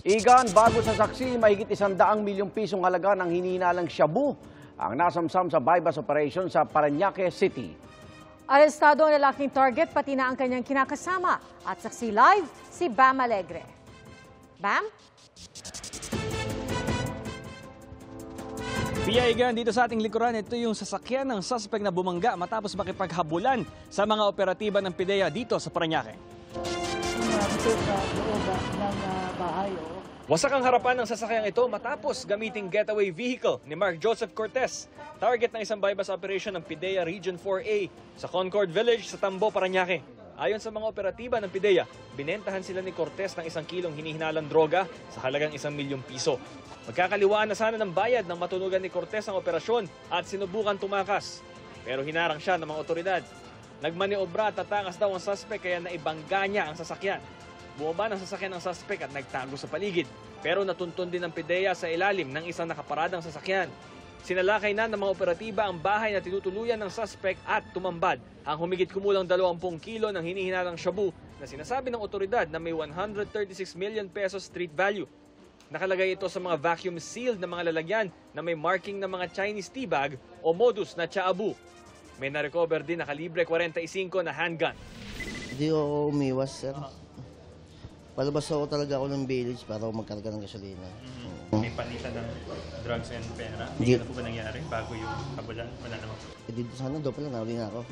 Igan, bago sa saksi, mahigit 100 milyong pisong halaga ng hinihinalang shabu ang nasamsam sa bypass operation sa Parañaque City. Arestado ang lalaking target pati na ang kanyang kinakasama. At saksi live, si Bam Alegre. Bam? Pia Igan, dito sa ating likuran, ito yung sasakyan ng suspect na bumangga matapos makipaghabulan sa mga operatiba ng PIDEA dito sa Parañaque. Dito sa loob ng bahay. Wasak ang harapan ng sasakyang ito matapos gamiting getaway vehicle ni Mark Joseph Cortez. Target ng isang bypass operation ng PIDEA Region 4A sa Concord Village sa Tambo, Parañaque. Ayon sa mga operatiba ng PIDEA, binentahan sila ni Cortez ng 1 kilong hinihinalang droga sa halagang 1 milyong piso. Magkakaliwaan na sana ng bayad nang matunugan ni Cortez ang operasyon at sinubukan tumakas. Pero hinarang siya ng mga otoridad. Nagmaniobra at tatangas daw ang suspect kaya naibangga niya ang sasakyan. Bumaba ng sasakyan ng suspect at nagtago sa paligid. Pero natuntun din ng PIDEA sa ilalim ng isang nakaparadang sasakyan. Sinalakay na ng mga operatiba ang bahay na tinutuluyan ng suspect at tumambad ang humigit kumulang 20 kilo ng hinihinalang shabu na sinasabi ng otoridad na may 136 million pesos street value. Nakalagay ito sa mga vacuum-sealed na mga lalagyan na may marking ng mga Chinese tea bag o modus na chaabu. May na-recover din na kalibre 45 na handgun. Hindi ako umiwas, sir. Palabas ako talaga ako ng village para magkarga ng gasolina. May palitan ng drugs and pera. Hindi na po ba nangyari bago yung kabulan? Wala naman. Dito sana doon pala, nauli na ako.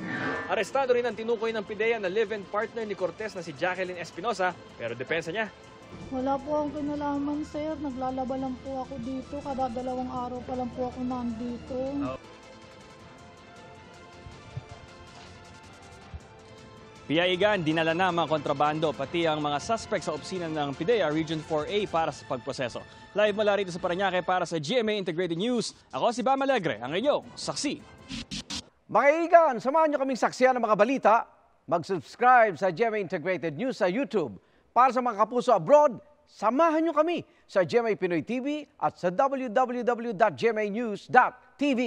Arestado rin ang tinukoy ng PIDEA na live-in partner ni Cortez na si Jacqueline Espinosa, pero depensa niya. Wala po akong kinalaman, sir. Naglalaba lang po ako dito. Kada 2 araw pa lang po ako nandito. Pia Igan, dinala na mga kontrabando pati ang mga suspect sa opisina ng PIDEA Region 4A para sa pagproseso. Live mula rito sa Parañaque para sa GMA Integrated News. Ako si Bam Alegre, ang inyong saksi. Mga Igan, samahan niyo kaming saksiyan ng mga balita. Mag-subscribe sa GMA Integrated News sa YouTube. Para sa mga kapuso abroad, samahan niyo kami sa GMA Pinoy TV at sa www.gmanews.tv.